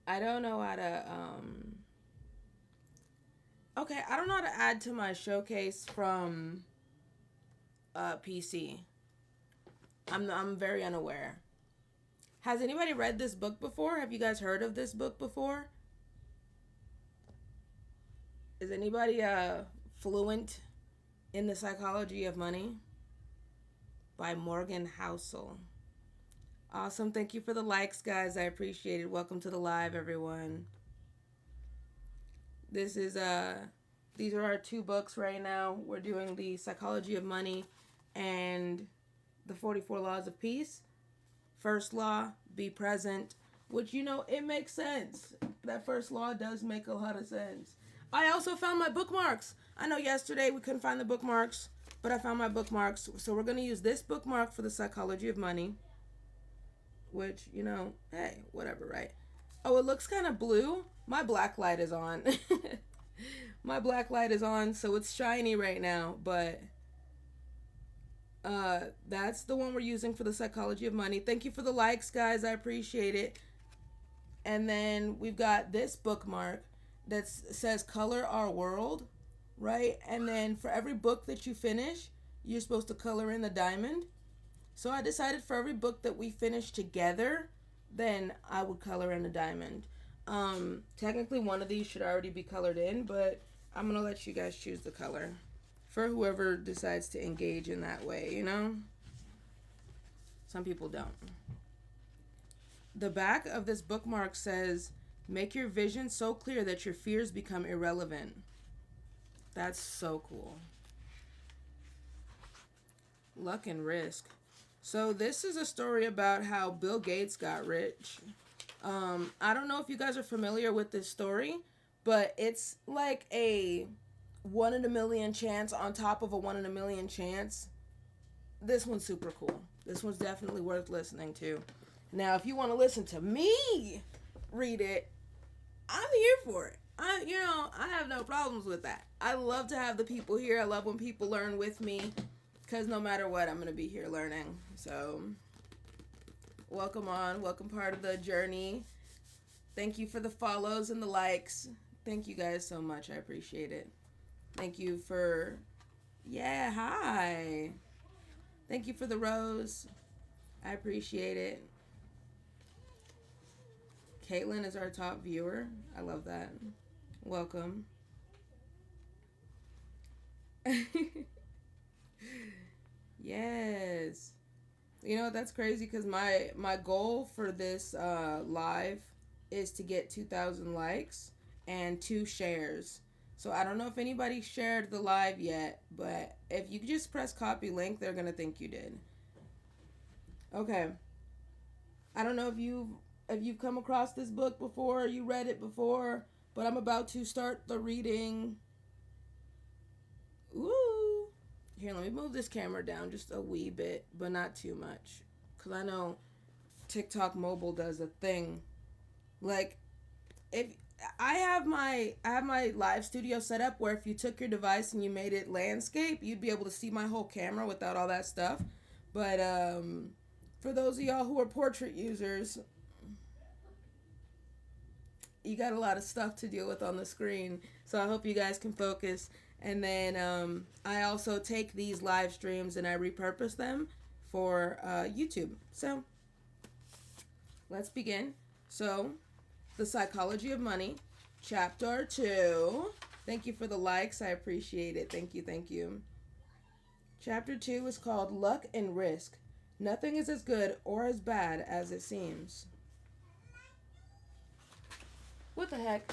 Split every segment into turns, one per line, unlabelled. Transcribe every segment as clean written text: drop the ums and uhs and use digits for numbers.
I don't know how to okay, I don't know how to add to my showcase from PC. I'm very unaware. Has anybody read this book before? Have you guys heard of this book before? Is anybody fluent in the psychology of money by Morgan Housel? Awesome. Thank you for the likes, guys. I appreciate it. Welcome to the live, everyone. This is these are our two books right now. We're doing the Psychology of Money and the 44 Laws of Peace. First law, be present, which it makes sense. That first law does make a lot of sense. I also found my bookmarks. I know yesterday we couldn't find the bookmarks, but I found my bookmarks. So we're going to use this bookmark for the Psychology of Money, which, hey, whatever, right? Oh, it looks kind of blue. My black light is on. My black light is on, so it's shiny right now, but that's the one we're using for the Psychology of Money. Thank you for the likes, guys. I appreciate it. And then we've got this bookmark that says Color Our World, right? And then for every book that you finish, you're supposed to color in the diamond. So I decided for every book that we finish together, then I would color in a diamond. Technically one of these should already be colored in, but I'm going to let you guys choose the color for whoever decides to engage in that way, Some people don't. The back of this bookmark says, make your vision so clear that your fears become irrelevant. That's so cool. Luck and risk. So this is a story about how Bill Gates got rich. I don't know if you guys are familiar with this story, but it's like a 1 in a million chance on top of a 1 in a million chance. This one's super cool. This one's definitely worth listening to. Now, if you want to listen to me read it, I'm here for it. I have no problems with that. I love to have the people here. I love when people learn with me, because no matter what, I'm going to be here learning. So, welcome on. Welcome part of the journey. Thank you for the follows and the likes. Thank you guys so much. I appreciate it. Thank you for, hi. Thank you for the rose. I appreciate it. Caitlin is our top viewer. I love that. Welcome. Yes. That's crazy because my goal for this live is to get 2,000 likes and 2 shares. So I don't know if anybody shared the live yet, but if you just press copy link, they're going to think you did. Okay. I don't know if you've come across this book before, you read it before, but I'm about to start the reading. Ooh. Here, let me move this camera down just a wee bit, but not too much. Because I know TikTok mobile does a thing. Like, if I have my live studio set up where if you took your device and you made it landscape, you'd be able to see my whole camera without all that stuff. But for those of y'all who are portrait users, you got a lot of stuff to deal with on the screen. So I hope you guys can focus. And then I also take these live streams and I repurpose them for YouTube. So let's begin. So, The Psychology of Money, Chapter 2. Thank you for the likes. I appreciate it. Thank you, thank you. Chapter 2 is called Luck and Risk. Nothing is as good or as bad as it seems. What the heck?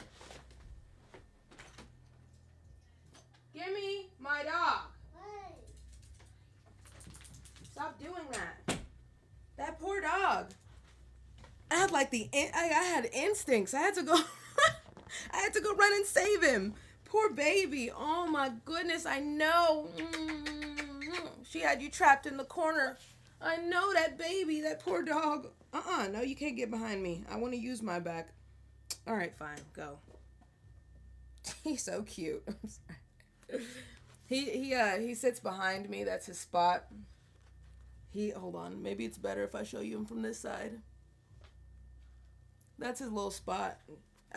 Give me my dog. Hey. Stop doing that. That poor dog. I had I had instincts. I had to go I had to go run and save him. Poor baby. Oh my goodness, I know. She had you trapped in the corner. I know that baby, that poor dog. No, you can't get behind me. I want to use my back. All right, fine, go. He's so cute. I'm sorry. He sits behind me. That's his spot. Hold on. Maybe it's better if I show you him from this side. That's his little spot.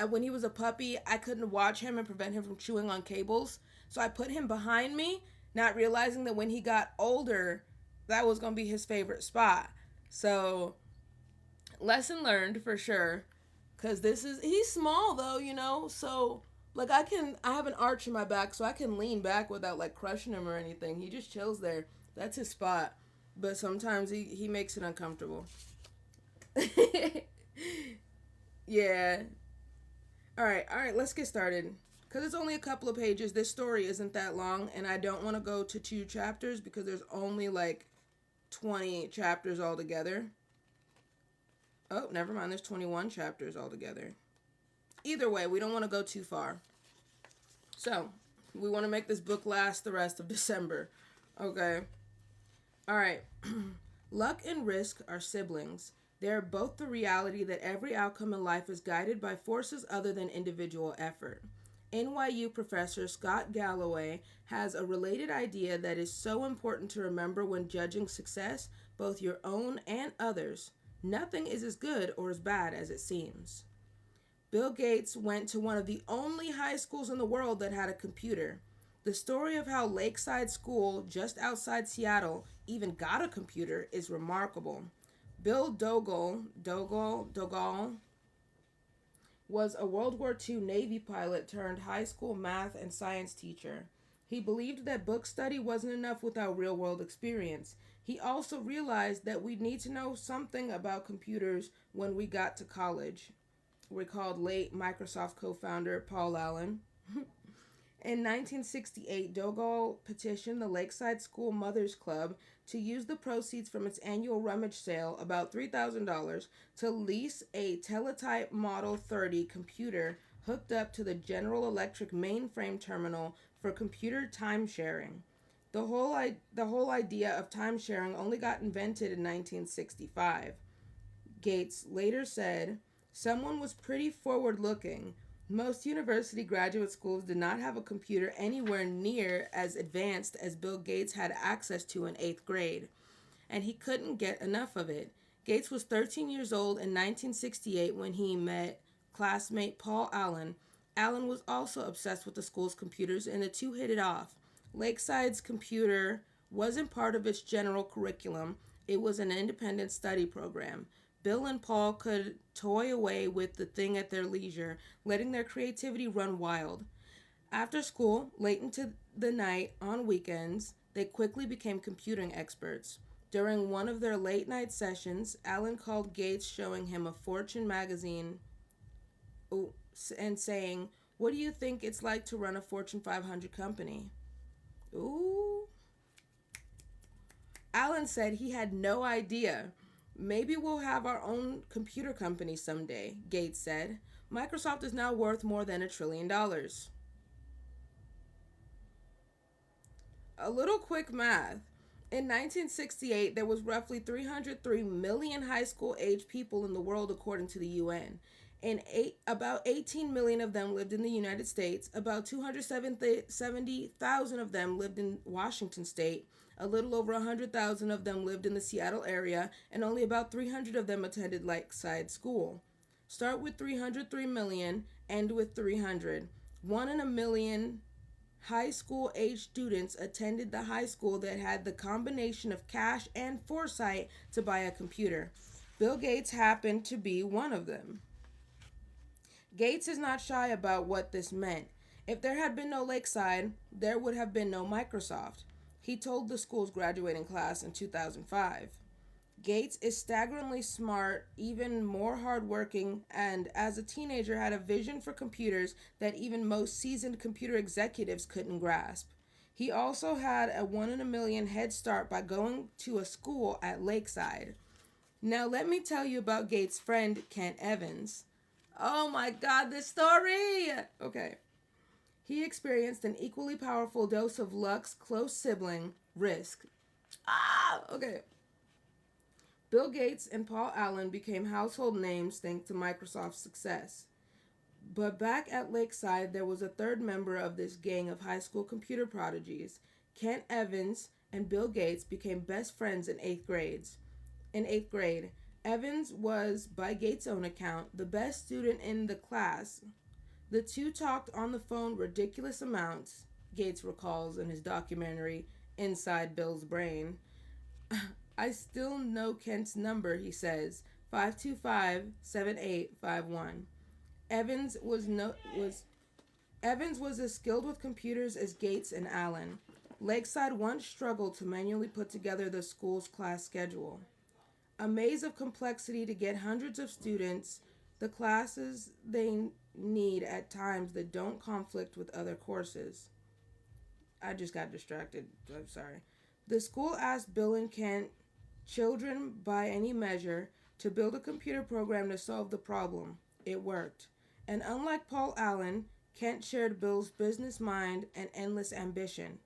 When he was a puppy, I couldn't watch him and prevent him from chewing on cables. So I put him behind me, not realizing that when he got older, that was going to be his favorite spot. So, lesson learned for sure. Because he's small though, So, like, I have an arch in my back, so I can lean back without, like, crushing him or anything. He just chills there. That's his spot. But sometimes he makes it uncomfortable. Yeah. All right, let's get started. Because it's only a couple of pages. This story isn't that long, and I don't want to go to 2 chapters because there's only like 20 chapters altogether. Oh, never mind. There's 21 chapters altogether. Either way, we don't want to go too far. So, we want to make this book last the rest of December. Okay. All right. Luck and risk are siblings. They are both the reality that every outcome in life is guided by forces other than individual effort. NYU professor Scott Galloway has a related idea that is so important to remember when judging success, both your own and others. Nothing is as good or as bad as it seems. Bill Gates went to one of the only high schools in the world that had a computer. The story of how Lakeside School, just outside Seattle, even got a computer is remarkable. Bill Dogal was a World War II Navy pilot turned high school math and science teacher. He believed that book study wasn't enough without real-world experience. He also realized that we'd need to know something about computers when we got to college, recalled late Microsoft co-founder Paul Allen. In 1968, Dogal petitioned the Lakeside School Mothers Club to use the proceeds from its annual rummage sale, about $3,000, to lease a Teletype Model 30 computer hooked up to the General Electric mainframe terminal for computer time sharing. The whole idea of time sharing only got invented in 1965. Gates later said, "Someone was pretty forward-looking. Most university graduate schools did not have a computer anywhere near as advanced as Bill Gates had access to in 8th grade, and he couldn't get enough of it." Gates was 13 years old in 1968 when he met classmate Paul Allen. Allen was also obsessed with the school's computers, and the two hit it off. Lakeside's computer wasn't part of its general curriculum. It was an independent study program. Bill and Paul could toy away with the thing at their leisure, letting their creativity run wild. After school, late into the night, on weekends, they quickly became computing experts. During one of their late night sessions, Allen called Gates, showing him a Fortune magazine and saying, "What do you think it's like to run a Fortune 500 company?" Ooh. Allen said he had no idea. "Maybe we'll have our own computer company someday," Gates said. "Microsoft is now worth more than $1 trillion. A little quick math. In 1968, there was roughly 303 million high school-age people in the world, according to the UN. About 18 million of them lived in the United States. About 270,000 of them lived in Washington State. A little over 100,000 of them lived in the Seattle area, and only about 300 of them attended Lakeside School. Start with 303 million, end with 300. 1 in a million high school age students attended the high school that had the combination of cash and foresight to buy a computer. Bill Gates happened to be one of them. Gates is not shy about what this meant. If there had been no Lakeside, there would have been no Microsoft. He told the school's graduating class in 2005. Gates is staggeringly smart, even more hardworking, and as a teenager had a vision for computers that even most seasoned computer executives couldn't grasp. He also had a 1 in a million head start by going to a school at Lakeside. Now let me tell you about Gates' friend, Kent Evans. Oh my God, this story! Okay. He experienced an equally powerful dose of luck's close sibling, risk. Okay. Bill Gates and Paul Allen became household names thanks to Microsoft's success. But back at Lakeside, there was a third member of this gang of high school computer prodigies. Kent Evans and Bill Gates became best friends in 8th grade. Evans was, by Gates' own account, the best student in the class. The two talked on the phone ridiculous amounts, Gates recalls in his documentary, Inside Bill's Brain. I still know Kent's number, he says, 525-7851. Evans was no was Evans was as skilled with computers as Gates and Allen. Lakeside once struggled to manually put together the school's class schedule. A maze of complexity to get hundreds of students the classes they need at times that don't conflict with other courses. I just got distracted. I'm sorry. The school asked Bill and Kent, children by any measure, to build a computer program to solve the problem. It worked. And unlike Paul Allen, Kent shared Bill's business mind and endless ambition.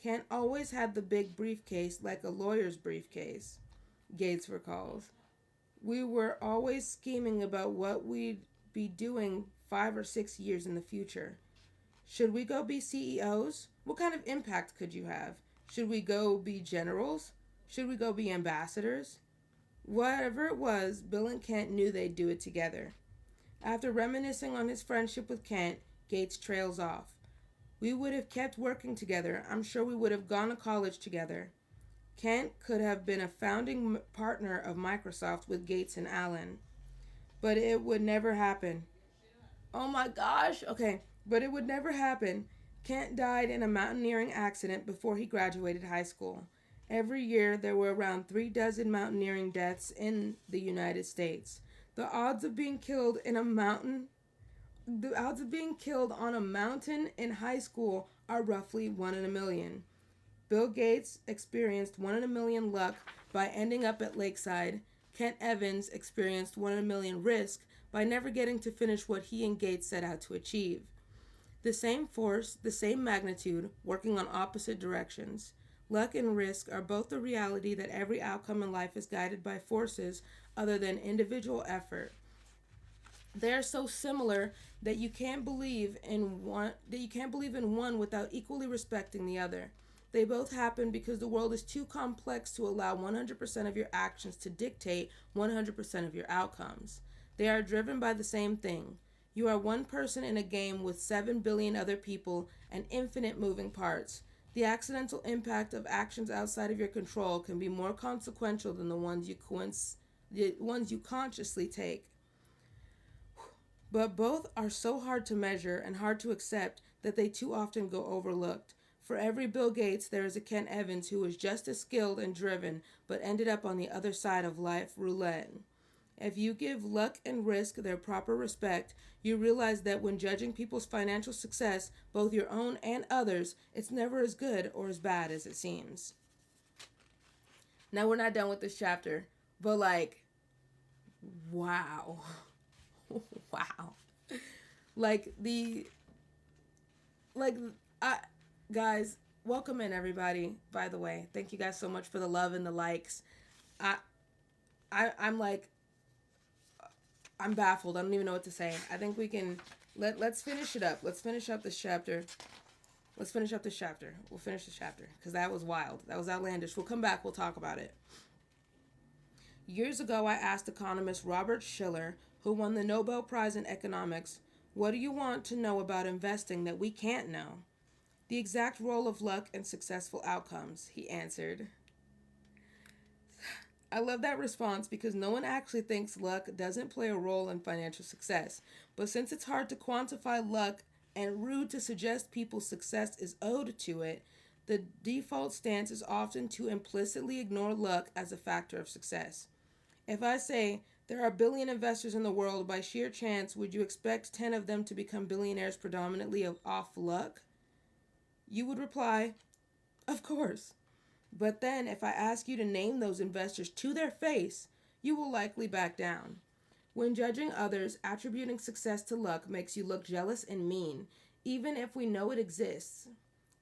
Kent always had the big briefcase like a lawyer's briefcase, Gates recalls. We were always scheming about what we'd be doing 5 or 6 years in the future. Should we go be CEOs? What kind of impact could you have? Should we go be generals? Should we go be ambassadors? Whatever it was, Bill and Kent knew they'd do it together. After reminiscing on his friendship with Kent, Gates trails off. We would have kept working together. I'm sure we would have gone to college together. Kent could have been a founding partner of Microsoft with Gates and Allen. But it would never happen. Oh my gosh. Okay, but it would never happen. Kent died in a mountaineering accident before he graduated high school. Every year, there were around 36 mountaineering deaths in the United States. The odds of being killed on a mountain in high school are roughly 1 in a million. Bill Gates experienced 1 in a million luck by ending up at Lakeside. Kent Evans experienced 1 in a million risk by never getting to finish what he and Gates set out to achieve. The same force, the same magnitude, working on opposite directions. Luck and risk are both the reality that every outcome in life is guided by forces other than individual effort. They are so similar that you can't believe in one without equally respecting the other. They both happen because the world is too complex to allow 100% of your actions to dictate 100% of your outcomes. They are driven by the same thing. You are one person in a game with 7 billion other people and infinite moving parts. The accidental impact of actions outside of your control can be more consequential than the ones you consciously take. But both are so hard to measure and hard to accept that they too often go overlooked. For every Bill Gates, there is a Kent Evans who was just as skilled and driven, but ended up on the other side of life roulette. If you give luck and risk their proper respect, you realize that when judging people's financial success, both your own and others, it's never as good or as bad as it seems. Now, we're not done with this chapter, but wow. Wow. Guys, welcome in everybody, by the way. Thank you guys so much for the love and the likes. I'm baffled. I don't even know what to say. I think we can let's finish it up. Let's finish up this chapter. We'll finish the chapter because that was wild. That was outlandish. We'll come back. We'll talk about it. Years ago, I asked economist Robert Shiller, who won the Nobel Prize in Economics, what do you want to know about investing that we can't know? The exact role of luck and successful outcomes, he answered. I love that response because no one actually thinks luck doesn't play a role in financial success. But since it's hard to quantify luck and rude to suggest people's success is owed to it, the default stance is often to implicitly ignore luck as a factor of success. If I say, there are a billion investors in the world, by sheer chance, would you expect 10 of them to become billionaires predominantly off luck? You would reply, of course. But then, if I ask you to name those investors to their face, you will likely back down. When judging others, attributing success to luck makes you look jealous and mean, even if we know it exists.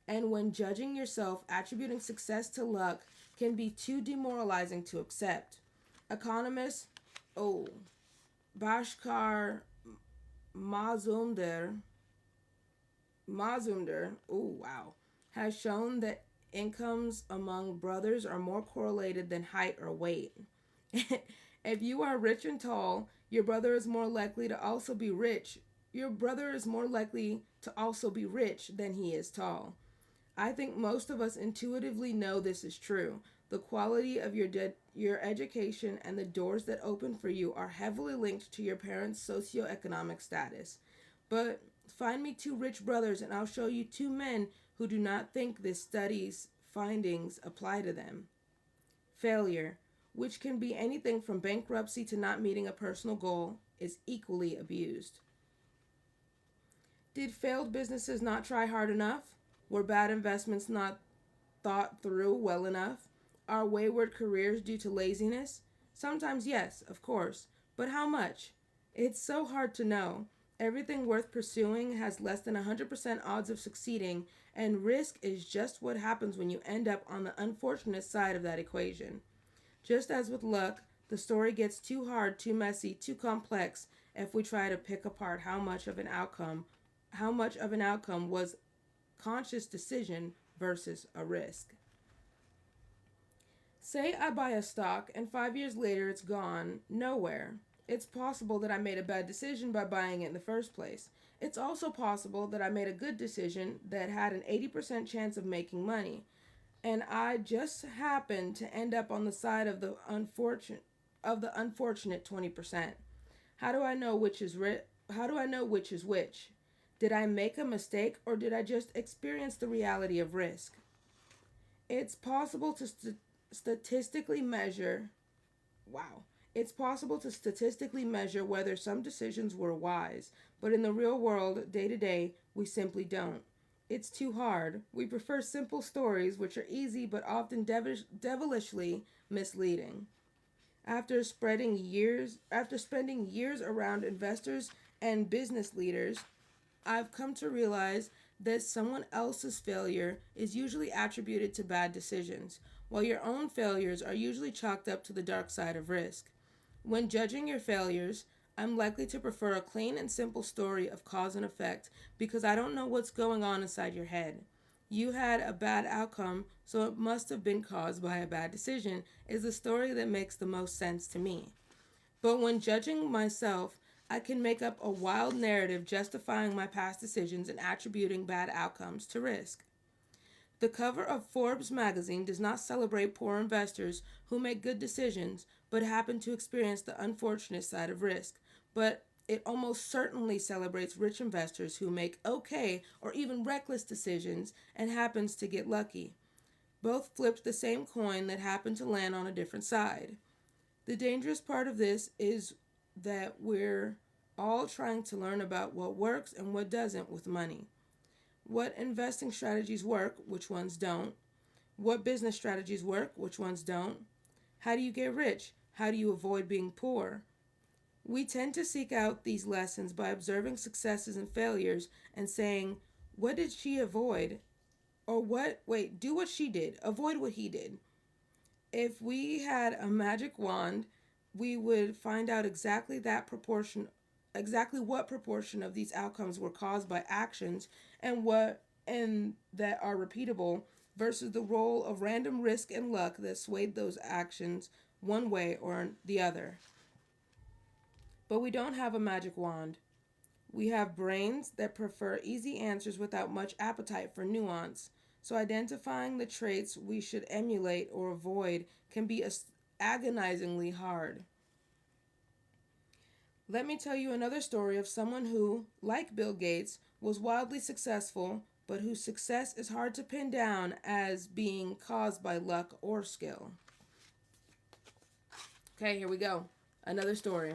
And when judging yourself, attributing success to luck can be too demoralizing to accept. Economist Bhaskar Mazumdar, has shown that incomes among brothers are more correlated than height or weight. If you are rich and tall, your brother is more likely to also be rich. Your brother is more likely to also be rich than he is tall. I think most of us intuitively know this is true. The quality of your education and the doors that open for you are heavily linked to your parents' socioeconomic status. But find me two rich brothers and I'll show you two men who do not think this study's findings apply to them. Failure, which can be anything from bankruptcy to not meeting a personal goal, is equally abused. Did failed businesses not try hard enough? Were bad investments not thought through well enough? Are wayward careers due to laziness? Sometimes, yes, of course. But how much? It's so hard to know. Everything worth pursuing has less than 100% odds of succeeding, and risk is just what happens when you end up on the unfortunate side of that equation. Just as with luck, the story gets too hard, too messy, too complex if we try to pick apart how much of an outcome was conscious decision versus a risk. Say I buy a stock and 5 years later it's gone nowhere. It's possible that I made a bad decision by buying it in the first place. It's also possible that I made a good decision that had an 80% chance of making money, and I just happened to end up on the side of the unfortunate 20%. How do I know which is How do I know which is which? Did I make a mistake or did I just experience the reality of risk? It's possible to statistically measure. Wow. It's possible to statistically measure whether some decisions were wise, but in the real world, day to day, we simply don't. It's too hard. We prefer simple stories, which are easy but often devilishly misleading. After spending years around investors and business leaders, I've come to realize that someone else's failure is usually attributed to bad decisions, while your own failures are usually chalked up to the dark side of risk. When judging your failures, I'm likely to prefer a clean and simple story of cause and effect because I don't know what's going on inside your head. You had a bad outcome, so it must have been caused by a bad decision, is the story that makes the most sense to me. But when judging myself, I can make up a wild narrative justifying my past decisions and attributing bad outcomes to risk. The cover of Forbes magazine does not celebrate poor investors who make good decisions but happen to experience the unfortunate side of risk, but it almost certainly celebrates rich investors who make okay or even reckless decisions and happens to get lucky. Both flipped the same coin that happened to land on a different side. The dangerous part of this is that we're all trying to learn about what works and what doesn't with money. What investing strategies work, which ones don't. What business strategies work, which ones don't. How do you get rich? How do you avoid being poor? We tend to seek out these lessons by observing successes and failures and saying, what did she avoid? Or do what she did, avoid what he did. If we had a magic wand, we would find out exactly what proportion of these outcomes were caused by actions and that are repeatable versus the role of random risk and luck that swayed those actions one way or the other. But we don't have a magic wand. We have brains that prefer easy answers without much appetite for nuance. So identifying the traits we should emulate or avoid can be agonizingly hard. Let me tell you another story of someone who, like Bill Gates, was wildly successful, but whose success is hard to pin down as being caused by luck or skill. Okay, here we go. Another story.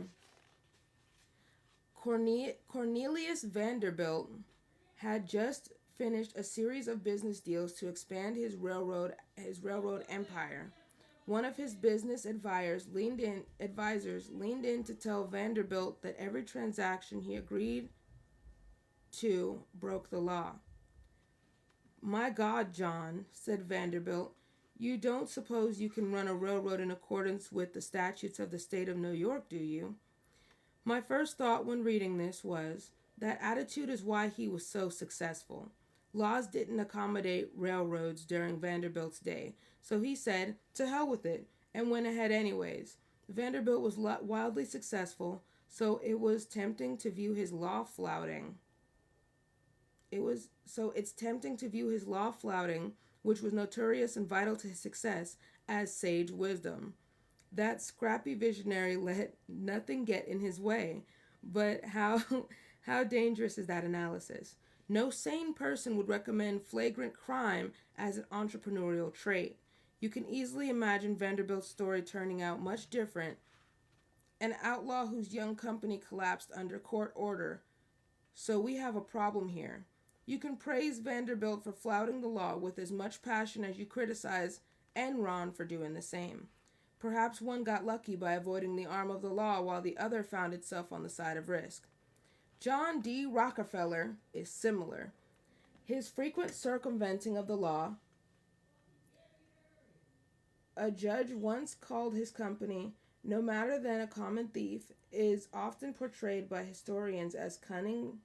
Cornelius Vanderbilt had just finished a series of business deals to expand his railroad empire. One of his business advisors leaned in to tell Vanderbilt that every transaction he agreed to broke the law. "My God, John," said Vanderbilt, "you don't suppose you can run a railroad in accordance with the statutes of the state of New York, do you?" My first thought when reading this was, that attitude is why he was so successful. Laws didn't accommodate railroads during Vanderbilt's day, so he said, "To hell with it," and went ahead anyways. Vanderbilt was wildly successful, so it was tempting to view his law flouting. It's tempting to view his law flouting, which was notorious and vital to his success, as sage wisdom. That scrappy visionary let nothing get in his way. But how how dangerous is that analysis? No sane person would recommend flagrant crime as an entrepreneurial trait. You can easily imagine Vanderbilt's story turning out much different. An outlaw whose young company collapsed under court order. So we have a problem here. You can praise Vanderbilt for flouting the law with as much passion as you criticize Enron for doing the same. Perhaps one got lucky by avoiding the arm of the law while the other found itself on the side of risk. John D. Rockefeller is similar. His frequent circumventing of the law, a judge once called his company no matter than a common thief, is often portrayed by historians as cunning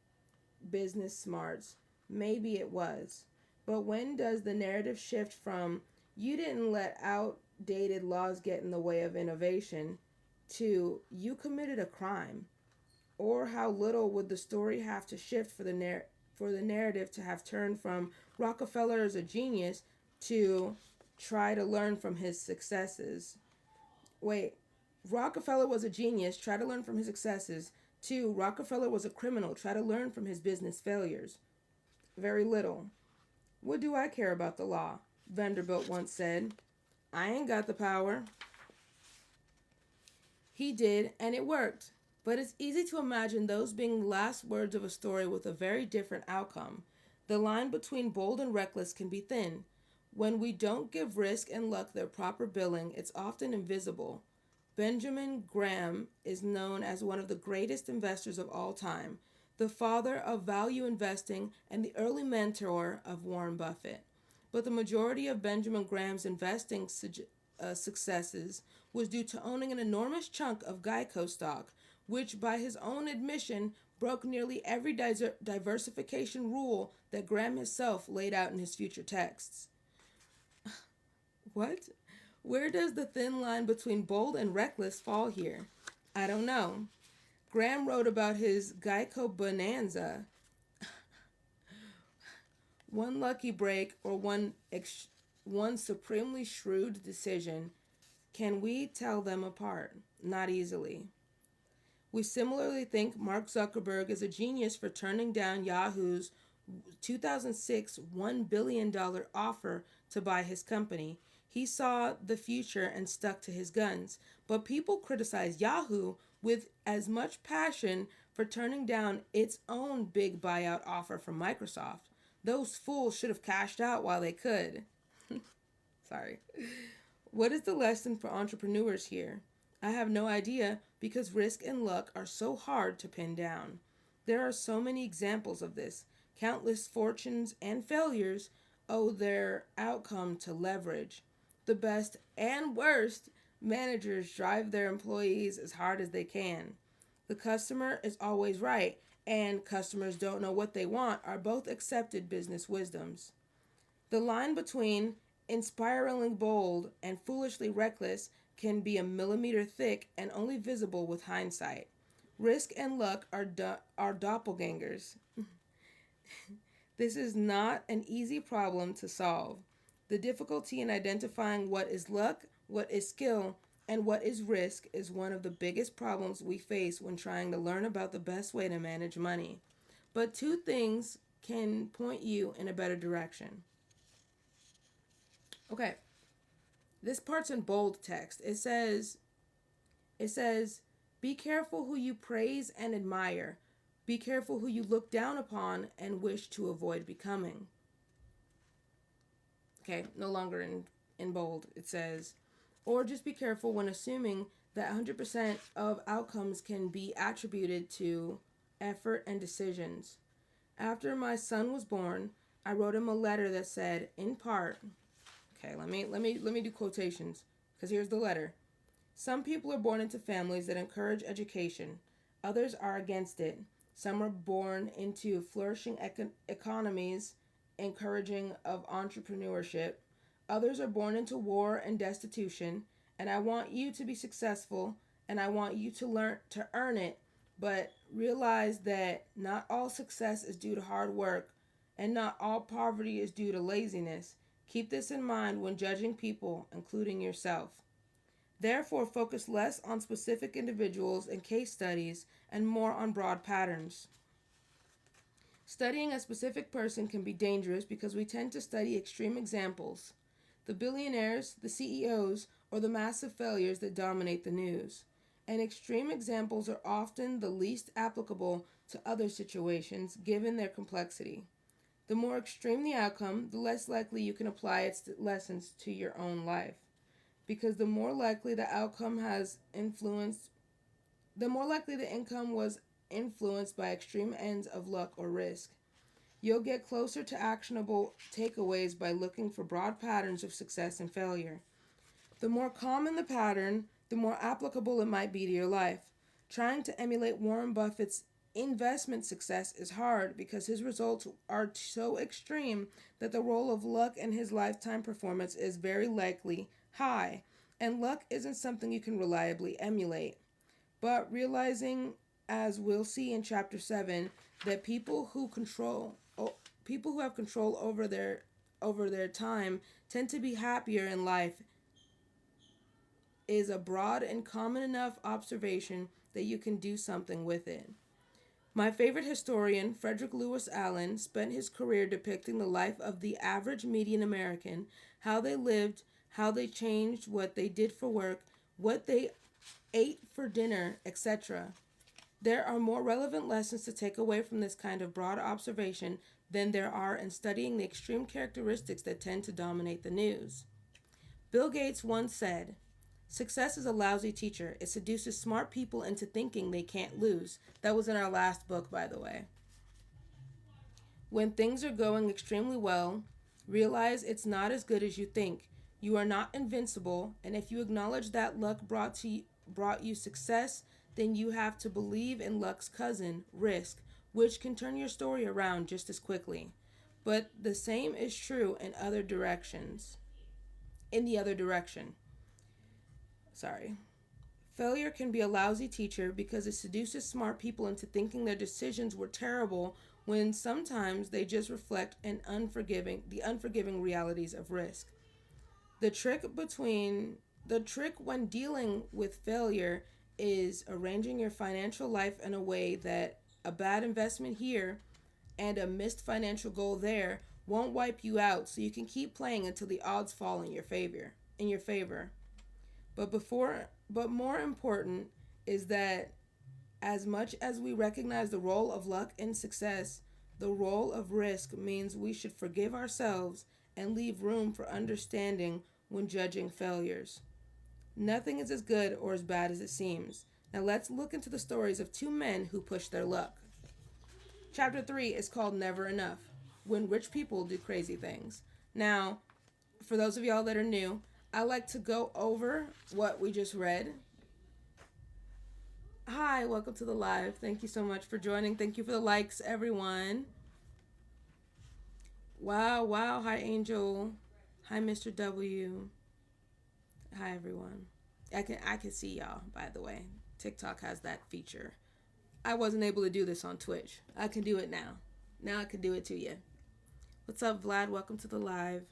business smarts. Maybe it was. But when does the narrative shift from you didn't let outdated laws get in the way of innovation to you committed a crime? Or how little would the story have to shift for the narrative to have turned from Rockefeller as a genius to try to learn from his successes? Wait, Rockefeller was a genius, try to learn from his successes, to Rockefeller was a criminal, try to learn from his business failures. Very little. What do I care about the law? Vanderbilt once said. I ain't got the power. He did, and it worked. But it's easy to imagine those being the last words of a story with a very different outcome. The line between bold and reckless can be thin. When we don't give risk and luck their proper billing, it's often invisible. Benjamin Graham is known as one of the greatest investors of all time, the father of value investing and the early mentor of Warren Buffett. But the majority of Benjamin Graham's investing successes was due to owning an enormous chunk of Geico stock, which by his own admission broke nearly every diversification rule that Graham himself laid out in his future texts. What? Where does the thin line between bold and reckless fall here? I don't know. Graham wrote about his Geico bonanza. One lucky break or one supremely shrewd decision. Can we tell them apart? Not easily. We similarly think Mark Zuckerberg is a genius for turning down Yahoo's 2006 $1 billion offer to buy his company. He saw the future and stuck to his guns. But people criticize Yahoo with as much passion for turning down its own big buyout offer from Microsoft. Those fools should have cashed out while they could. Sorry. What is the lesson for entrepreneurs here? I have no idea because risk and luck are so hard to pin down. There are so many examples of this. Countless fortunes and failures owe their outcome to leverage. The best and worst managers drive their employees as hard as they can. The customer is always right, and customers don't know what they want are both accepted business wisdoms. The line between inspiringly bold and foolishly reckless can be a millimeter thick and only visible with hindsight. Risk and luck are doppelgangers. This is not an easy problem to solve. The difficulty in identifying what is luck, what is skill, and what is risk is one of the biggest problems we face when trying to learn about the best way to manage money. But two things can point you in a better direction. Okay, this part's in bold text. It says, be careful who you praise and admire. Be careful who you look down upon and wish to avoid becoming. Okay, no longer in bold. It says, or just be careful when assuming that 100% of outcomes can be attributed to effort and decisions. After my son was born, I wrote him a letter that said, in part, okay, let me do quotations, because here's the letter. Some people are born into families that encourage education. Others are against it. Some are born into flourishing economies encouraging of entrepreneurship. Others are born into war and destitution, and I want you to be successful, and I want you to learn to earn it, but realize that not all success is due to hard work, and not all poverty is due to laziness. Keep this in mind when judging people, including yourself. Therefore, focus less on specific individuals and case studies and more on broad patterns. Studying a specific person can be dangerous because we tend to study extreme examples, the billionaires, the CEOs, or the massive failures that dominate the news. And extreme examples are often the least applicable to other situations given their complexity. The more extreme the outcome, the less likely you can apply its lessons to your own life. Because the more likely the outcome has influenced, the more likely the income was influenced by extreme ends of luck or risk. You'll get closer to actionable takeaways by looking for broad patterns of success and failure. The more common the pattern, the more applicable it might be to your life. Trying to emulate Warren Buffett's investment success is hard because his results are so extreme that the role of luck in his lifetime performance is very likely high, and luck isn't something you can reliably emulate. But realizing, as we'll see in chapter 7, that people who have control over their time tend to be happier in life is a broad and common enough observation that you can do something with it. My favorite historian, Frederick Lewis Allen, spent his career depicting the life of the average median American, how they lived, how they changed, what they did for work, what they ate for dinner, etc. There are more relevant lessons to take away from this kind of broad observation than there are in studying the extreme characteristics that tend to dominate the news. Bill Gates once said, "Success is a lousy teacher. It seduces smart people into thinking they can't lose." That was in our last book, by the way. When things are going extremely well, realize it's not as good as you think. You are not invincible, and if you acknowledge that luck brought you success, then you have to believe in luck's cousin, risk, which can turn your story around just as quickly. But the same is true in other directions. In the other direction. Failure can be a lousy teacher because it seduces smart people into thinking their decisions were terrible when sometimes they just reflect the unforgiving realities of risk. The trick when dealing with failure is arranging your financial life in a way that a bad investment here and a missed financial goal there won't wipe you out, so you can keep playing until the odds fall in your favor. But more important is that as much as we recognize the role of luck in success, the role of risk means we should forgive ourselves and leave room for understanding when judging failures. Nothing is as good or as bad as it seems. Now let's look into the stories of two men who pushed their luck. Chapter 3 is called Never Enough, When Rich People Do Crazy Things. Now, for those of y'all that are new, I like to go over what we just read. Hi, welcome to the live. Thank you so much for joining. Thank you for the likes, everyone. Wow. Hi, Angel. Hi, Mr. W. Hi, everyone. I can see y'all, by the way. TikTok has that feature. I wasn't able to do this on Twitch. I can do it now. Now I can do it to you. What's up, Vlad? Welcome to the live.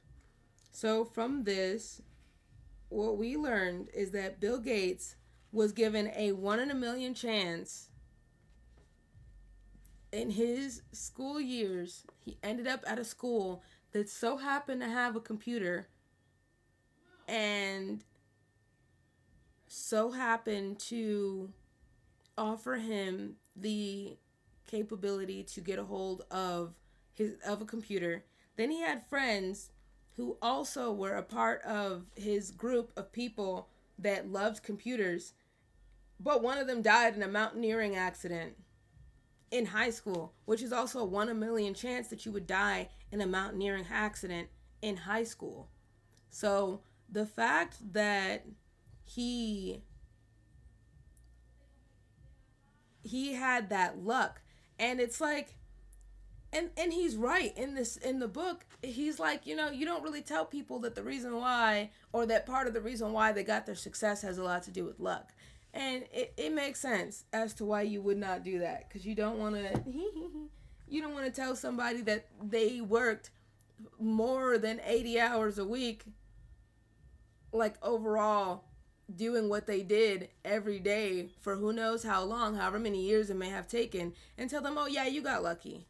So from this, what we learned is that Bill Gates was given a 1 in a million chance in his school years. He ended up at a school that so happened to have a computer and so happened to offer him the capability to get a hold of a computer. Then he had friends who also were a part of his group of people that loved computers, but one of them died in a mountaineering accident in high school, which is also a 1 in a million chance that you would die in a mountaineering accident in high school. So the fact that he had that luck, and it's like, and he's right in the book. He's like, you don't really tell people that the reason why, or that part of the reason why they got their success has a lot to do with luck. And it makes sense as to why you would not do that, because you don't want to you don't want to tell somebody that they worked more than 80 hours a week, like overall, doing what they did every day for who knows how long, however many years it may have taken, and tell them, oh yeah, you got lucky.